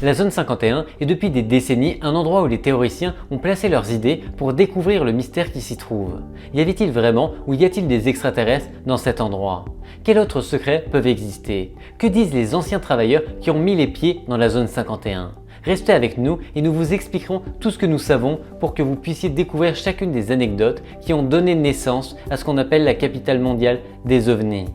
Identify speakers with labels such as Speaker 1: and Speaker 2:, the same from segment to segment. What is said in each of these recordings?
Speaker 1: La zone 51 est depuis des décennies un endroit où les théoriciens ont placé leurs idées pour découvrir le mystère qui s'y trouve. Y avait-il vraiment ou y a-t-il des extraterrestres dans cet endroit? Quels autres secrets peuvent exister? Que disent les anciens travailleurs qui ont mis les pieds dans la zone 51? Restez avec nous et nous vous expliquerons tout ce que nous savons pour que vous puissiez découvrir chacune des anecdotes qui ont donné naissance à ce qu'on appelle la capitale mondiale des ovnis.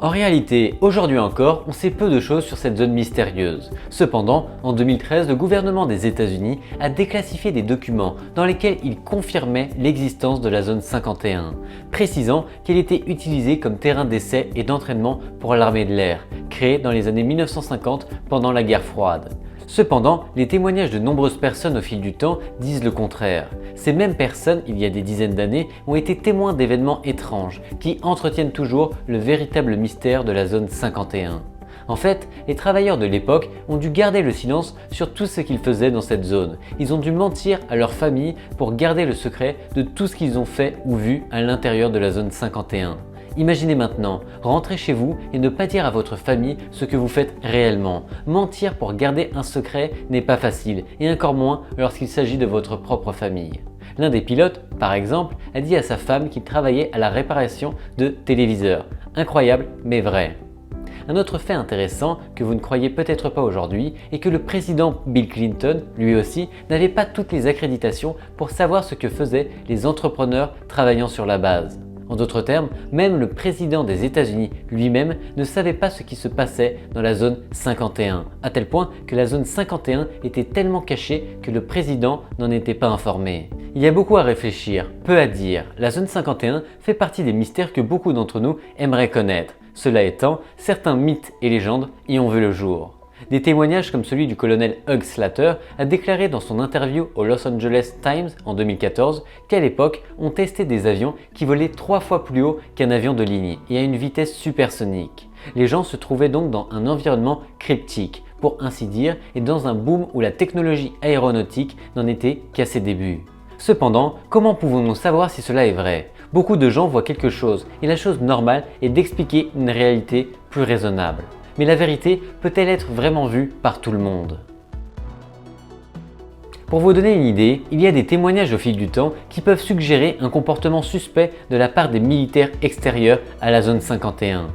Speaker 1: En réalité, aujourd'hui encore, on sait peu de choses sur cette zone mystérieuse. Cependant, en 2013, le gouvernement des États-Unis a déclassifié des documents dans lesquels il confirmait l'existence de la zone 51, précisant qu'elle était utilisée comme terrain d'essai et d'entraînement pour l'armée de l'air, créée dans les années 1950 pendant la guerre froide. Cependant, les témoignages de nombreuses personnes au fil du temps disent le contraire. Ces mêmes personnes, il y a des dizaines d'années, ont été témoins d'événements étranges qui entretiennent toujours le véritable mystère de la zone 51. En fait, les travailleurs de l'époque ont dû garder le silence sur tout ce qu'ils faisaient dans cette zone. Ils ont dû mentir à leur famille pour garder le secret de tout ce qu'ils ont fait ou vu à l'intérieur de la zone 51. Imaginez maintenant, rentrer chez vous et ne pas dire à votre famille ce que vous faites réellement. Mentir pour garder un secret n'est pas facile, et encore moins lorsqu'il s'agit de votre propre famille. L'un des pilotes, par exemple, a dit à sa femme qu'il travaillait à la réparation de téléviseurs. Incroyable, mais vrai. Un autre fait intéressant que vous ne croyez peut-être pas aujourd'hui est que le président Bill Clinton, lui aussi, n'avait pas toutes les accréditations pour savoir ce que faisaient les entrepreneurs travaillant sur la base. En d'autres termes, même le président des États-Unis lui-même ne savait pas ce qui se passait dans la zone 51, à tel point que la zone 51 était tellement cachée que le président n'en était pas informé. Il y a beaucoup à réfléchir, peu à dire. La zone 51 fait partie des mystères que beaucoup d'entre nous aimeraient connaître. Cela étant, certains mythes et légendes y ont vu le jour. Des témoignages comme celui du colonel Hugh Slater a déclaré dans son interview au Los Angeles Times en 2014 qu'à l'époque, on testait des avions qui volaient 3 fois plus haut qu'un avion de ligne et à une vitesse supersonique. Les gens se trouvaient donc dans un environnement cryptique, pour ainsi dire, et dans un boom où la technologie aéronautique n'en était qu'à ses débuts. Cependant, comment pouvons-nous savoir si cela est vrai? Beaucoup de gens voient quelque chose et la chose normale est d'expliquer une réalité plus raisonnable. Mais la vérité peut-elle être vraiment vue par tout le monde? Pour vous donner une idée, il y a des témoignages au fil du temps qui peuvent suggérer un comportement suspect de la part des militaires extérieurs à la zone 51.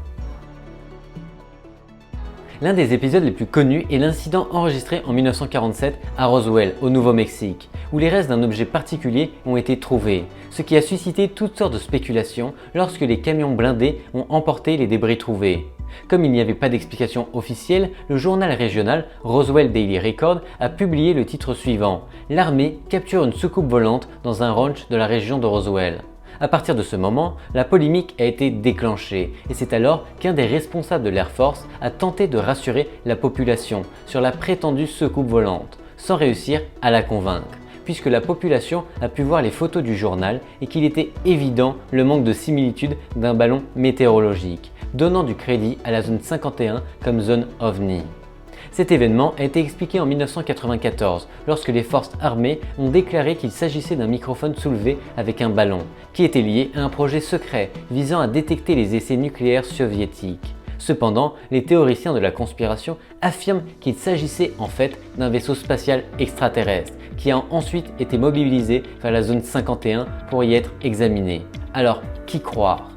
Speaker 1: L'un des épisodes les plus connus est l'incident enregistré en 1947 à Roswell, au Nouveau-Mexique, où les restes d'un objet particulier ont été trouvés, ce qui a suscité toutes sortes de spéculations lorsque les camions blindés ont emporté les débris trouvés. Comme il n'y avait pas d'explication officielle, le journal régional Roswell Daily Record a publié le titre suivant « L'armée capture une soucoupe volante dans un ranch de la région de Roswell ». À partir de ce moment, la polémique a été déclenchée et c'est alors qu'un des responsables de l'Air Force a tenté de rassurer la population sur la prétendue soucoupe volante, sans réussir à la convaincre, puisque la population a pu voir les photos du journal et qu'il était évident le manque de similitude d'un ballon météorologique, donnant du crédit à la zone 51 comme zone OVNI. Cet événement a été expliqué en 1994 lorsque les forces armées ont déclaré qu'il s'agissait d'un microphone soulevé avec un ballon, qui était lié à un projet secret visant à détecter les essais nucléaires soviétiques. Cependant, les théoriciens de la conspiration affirment qu'il s'agissait en fait d'un vaisseau spatial extraterrestre qui a ensuite été mobilisé vers la zone 51 pour y être examiné. Alors, qui croire ?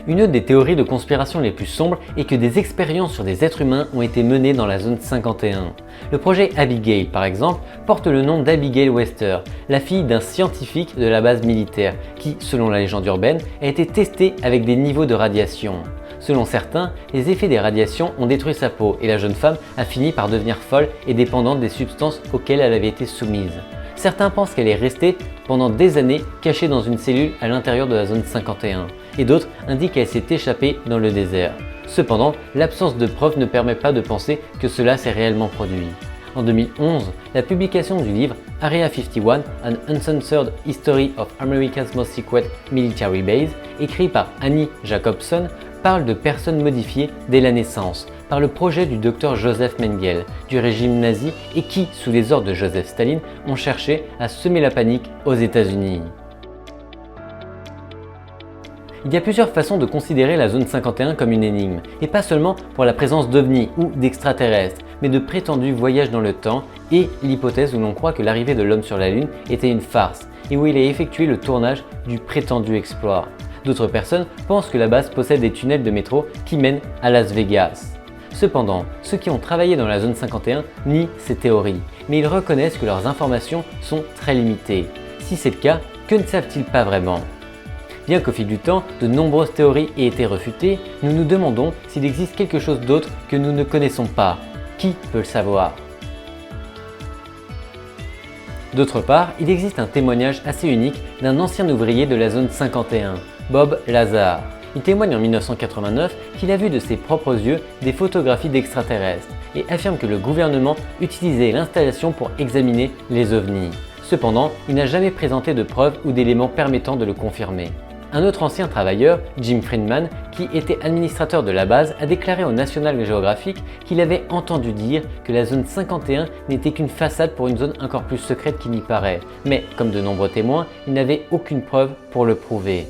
Speaker 1: Une des théories de conspiration les plus sombres est que des expériences sur des êtres humains ont été menées dans la zone 51. Le projet Abigail, par exemple, porte le nom d'Abigail Wester, la fille d'un scientifique de la base militaire qui, selon la légende urbaine, a été testée avec des niveaux de radiation. Selon certains, les effets des radiations ont détruit sa peau et la jeune femme a fini par devenir folle et dépendante des substances auxquelles elle avait été soumise. Certains pensent qu'elle est restée pendant des années cachée dans une cellule à l'intérieur de la zone 51, et d'autres indiquent qu'elle s'est échappée dans le désert. Cependant, l'absence de preuves ne permet pas de penser que cela s'est réellement produit. En 2011, la publication du livre Area 51, An Uncensored History of America's Most Secret Military Base, écrit par Annie Jacobson, parle de personnes modifiées dès la naissance par le projet du docteur Joseph Mengele du régime nazi et qui, sous les ordres de Joseph Staline, ont cherché à semer la panique aux États-Unis. Il y a plusieurs façons de considérer la zone 51 comme une énigme, et pas seulement pour la présence d'ovnis ou d'extraterrestres, mais de prétendus voyages dans le temps et l'hypothèse où l'on croit que l'arrivée de l'homme sur la Lune était une farce et où il a effectué le tournage du prétendu exploit. D'autres personnes pensent que la base possède des tunnels de métro qui mènent à Las Vegas. Cependant, ceux qui ont travaillé dans la zone 51 nient ces théories, mais ils reconnaissent que leurs informations sont très limitées. Si c'est le cas, que ne savent-ils pas vraiment ? Bien qu'au fil du temps, de nombreuses théories aient été réfutées, nous nous demandons s'il existe quelque chose d'autre que nous ne connaissons pas. Qui peut le savoir ? D'autre part, il existe un témoignage assez unique d'un ancien ouvrier de la zone 51, Bob Lazar. Il témoigne en 1989 qu'il a vu de ses propres yeux des photographies d'extraterrestres et affirme que le gouvernement utilisait l'installation pour examiner les ovnis. Cependant, il n'a jamais présenté de preuves ou d'éléments permettant de le confirmer. Un autre ancien travailleur, Jim Friedman, qui était administrateur de la base, a déclaré au National Geographic qu'il avait entendu dire que la zone 51 n'était qu'une façade pour une zone encore plus secrète qu'il n'y paraît. Mais, comme de nombreux témoins, il n'avait aucune preuve pour le prouver.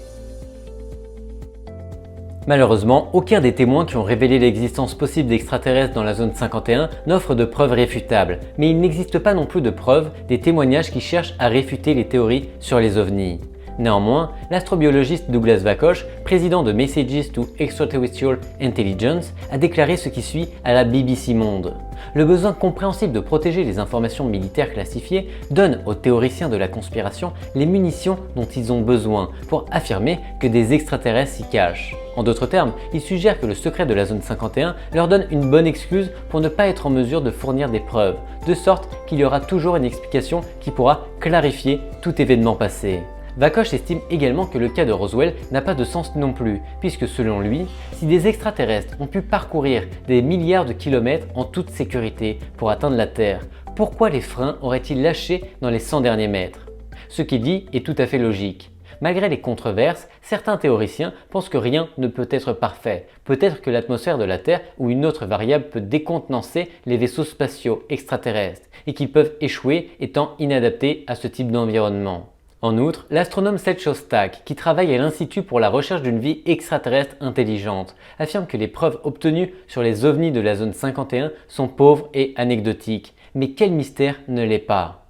Speaker 1: Malheureusement, aucun des témoins qui ont révélé l'existence possible d'extraterrestres dans la zone 51 n'offre de preuves réfutables, mais il n'existe pas non plus de preuves des témoignages qui cherchent à réfuter les théories sur les ovnis. Néanmoins, l'astrobiologiste Douglas Vakosh, président de Messages to Extraterrestrial Intelligence, a déclaré ce qui suit à la BBC Monde. Le besoin compréhensible de protéger les informations militaires classifiées donne aux théoriciens de la conspiration les munitions dont ils ont besoin pour affirmer que des extraterrestres s'y cachent. En d'autres termes, ils suggèrent que le secret de la zone 51 leur donne une bonne excuse pour ne pas être en mesure de fournir des preuves, de sorte qu'il y aura toujours une explication qui pourra clarifier tout événement passé. Vakosh estime également que le cas de Roswell n'a pas de sens non plus, puisque selon lui, si des extraterrestres ont pu parcourir des milliards de kilomètres en toute sécurité pour atteindre la Terre, pourquoi les freins auraient-ils lâché dans les 100 derniers mètres ? Ce qu'il dit est tout à fait logique. Malgré les controverses, certains théoriciens pensent que rien ne peut être parfait. Peut-être que l'atmosphère de la Terre ou une autre variable peut décontenancer les vaisseaux spatiaux extraterrestres et qu'ils peuvent échouer étant inadaptés à ce type d'environnement. En outre, l'astronome Seth Shostak, qui travaille à l'Institut pour la recherche d'une vie extraterrestre intelligente, affirme que les preuves obtenues sur les ovnis de la zone 51 sont pauvres et anecdotiques. Mais quel mystère ne l'est pas ?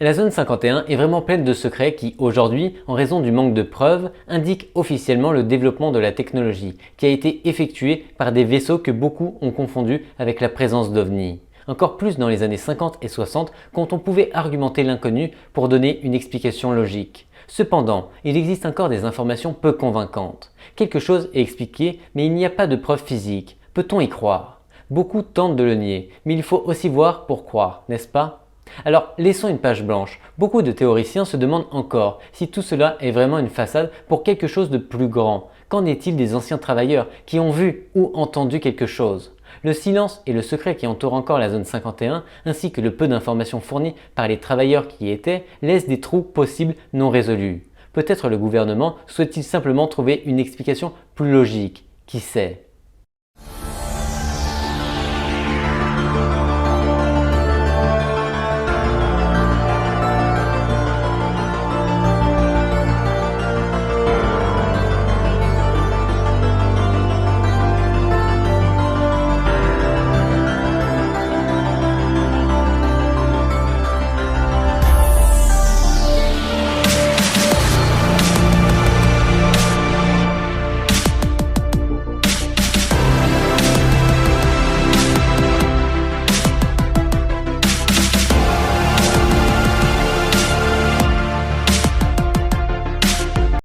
Speaker 1: La zone 51 est vraiment pleine de secrets qui, aujourd'hui, en raison du manque de preuves, indiquent officiellement le développement de la technologie, qui a été effectué par des vaisseaux que beaucoup ont confondus avec la présence d'ovnis. Encore plus dans les années 50 et 60 quand on pouvait argumenter l'inconnu pour donner une explication logique. Cependant, il existe encore des informations peu convaincantes. Quelque chose est expliqué mais il n'y a pas de preuves physiques. Peut-on y croire ? Beaucoup tentent de le nier, mais il faut aussi voir pour croire, n'est-ce pas ? Alors laissons une page blanche. Beaucoup de théoriciens se demandent encore si tout cela est vraiment une façade pour quelque chose de plus grand. Qu'en est-il des anciens travailleurs qui ont vu ou entendu quelque chose ? Le silence et le secret qui entourent encore la zone 51, ainsi que le peu d'informations fournies par les travailleurs qui y étaient, laissent des trous possibles non résolus. Peut-être le gouvernement souhaite-t-il simplement trouver une explication plus logique, qui sait ?